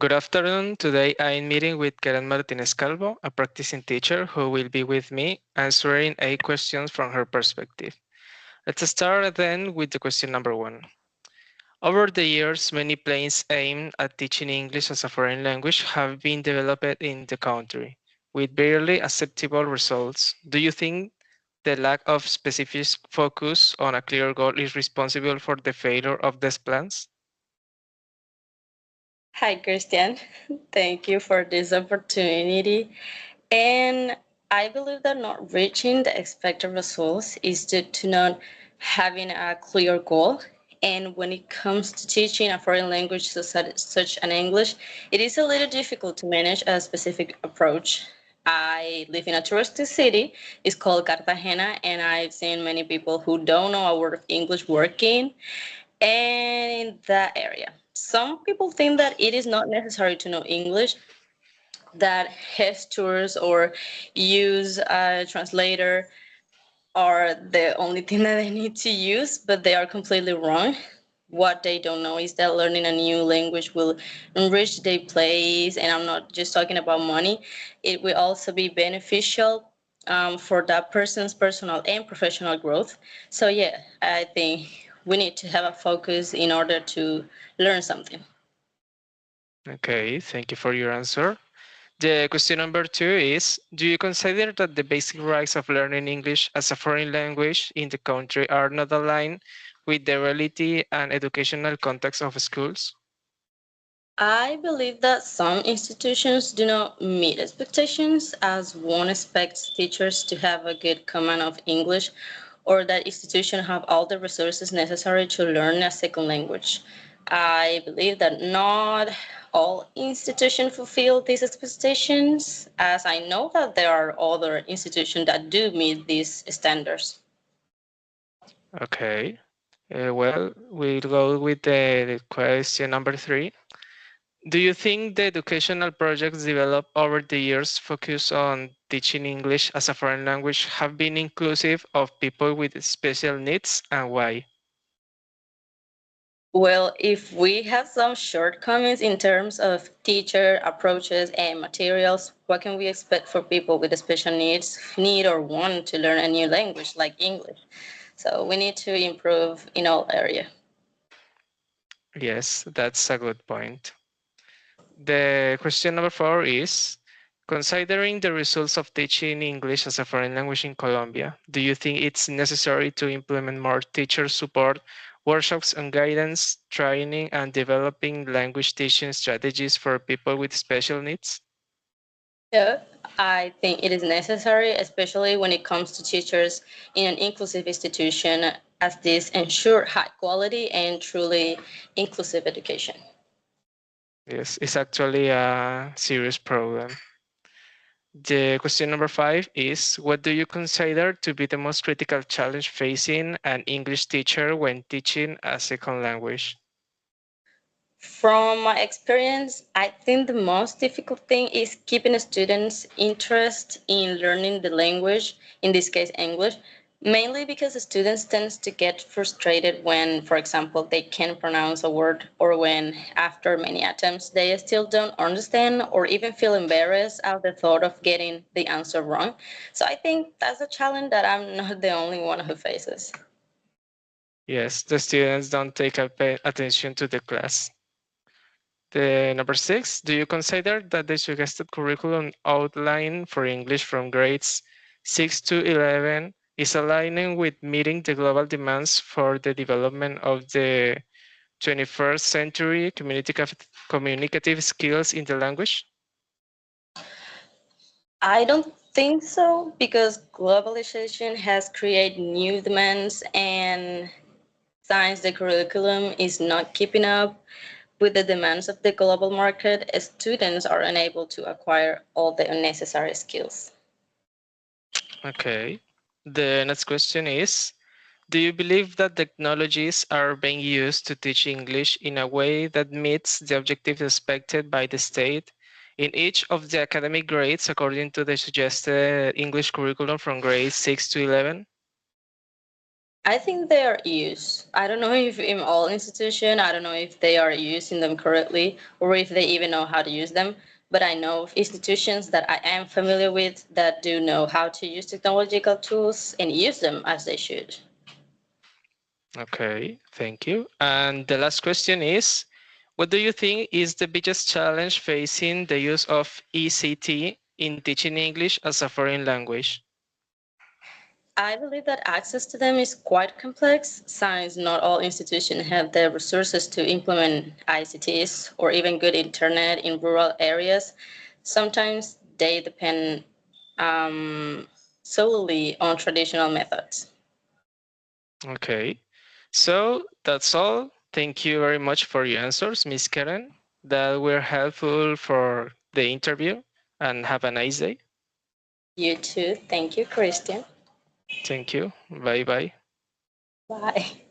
Good afternoon. Today I'm meeting with Keren Martínez Calvo, a practicing teacher who will be with me answering 8 questions from her perspective. Let's start then with the question number 1. Over the years, many plans aimed at teaching English as a foreign language have been developed in the country, with barely acceptable results. Do you think the lack of specific focus on a clear goal is responsible for the failure of these plans? Hi, Christian. Thank you for this opportunity. And I believe that not reaching the expected results is due to not having a clear goal. And when it comes to teaching a foreign language such an English, it is a little difficult to manage a specific approach. I live in a touristy city. It's called Cartagena, and I've seen many people who don't know a word of English working and in that area. Some people think that it is not necessary to know English, that gestures or use a translator are the only thing that they need to use, but they are completely wrong. What they don't know is that learning a new language will enrich their place, and I'm not just talking about money. It will also be beneficial for that person's personal and professional growth. So yeah, I think we need to have a focus in order to learn something. Okay, thank you for your answer. The question number 2 is, do you consider that the basic rights of learning English as a foreign language in the country are not aligned with the reality and educational context of schools? I believe that some institutions do not meet expectations, as one expects teachers to have a good command of English or that institutions have all the resources necessary to learn a second language. I believe that not all institutions fulfill these expectations, as I know that there are other institutions that do meet these standards. Okay, well, we'll go with the question number 3. Do you think the educational projects developed over the years focus on teaching English as a foreign language have been inclusive of people with special needs, and why? Well, if we have some shortcomings in terms of teacher approaches and materials, what can we expect for people with special needs, need or want to learn a new language like English? So we need to improve in all area. Yes, that's a good point. The question number 4 is, considering the results of teaching English as a foreign language in Colombia, do you think it's necessary to implement more teacher support, workshops on guidance, training, and developing language teaching strategies for people with special needs? Yeah, I think it is necessary, especially when it comes to teachers in an inclusive institution, as this ensure high quality and truly inclusive education. Yes, it's actually a serious problem. The question number 5 is, what do you consider to be the most critical challenge facing an English teacher when teaching a second language? From my experience, I think the most difficult thing is keeping students' interest in learning the language, in this case English, mainly because the students tend to get frustrated when, for example, they can't pronounce a word or when, after many attempts, they still don't understand or even feel embarrassed at the thought of getting the answer wrong. So I think that's a challenge that I'm not the only one who faces. Yes, the students don't take attention to the class. The number 6, do you consider that the suggested curriculum outline for English from grades 6 to 11 is aligning with meeting the global demands for the development of the 21st century communicative skills in the language? I don't think so because globalization has created new demands and since the curriculum is not keeping up with the demands of the global market, students are unable to acquire all the necessary skills. Okay. The next question is, do you believe that technologies are being used to teach English in a way that meets the objectives expected by the state in each of the academic grades according to the suggested English curriculum from grades 6 to 11? I think they are used. I don't know if in all institutions, I don't know if they are using them correctly or if they even know how to use them. But I know of institutions that I am familiar with that do know how to use technological tools and use them as they should. Okay, thank you. And the last question is, what do you think is the biggest challenge facing the use of ECT in teaching English as a foreign language? I believe that access to them is quite complex since not all institutions have the resources to implement ICTs or even good internet in rural areas. Sometimes they depend solely on traditional methods. Okay, so that's all. Thank you very much for your answers, Miss Keren, that were helpful for the interview, and have a nice day. You too. Thank you, Christian. Thank you. Bye bye. Bye.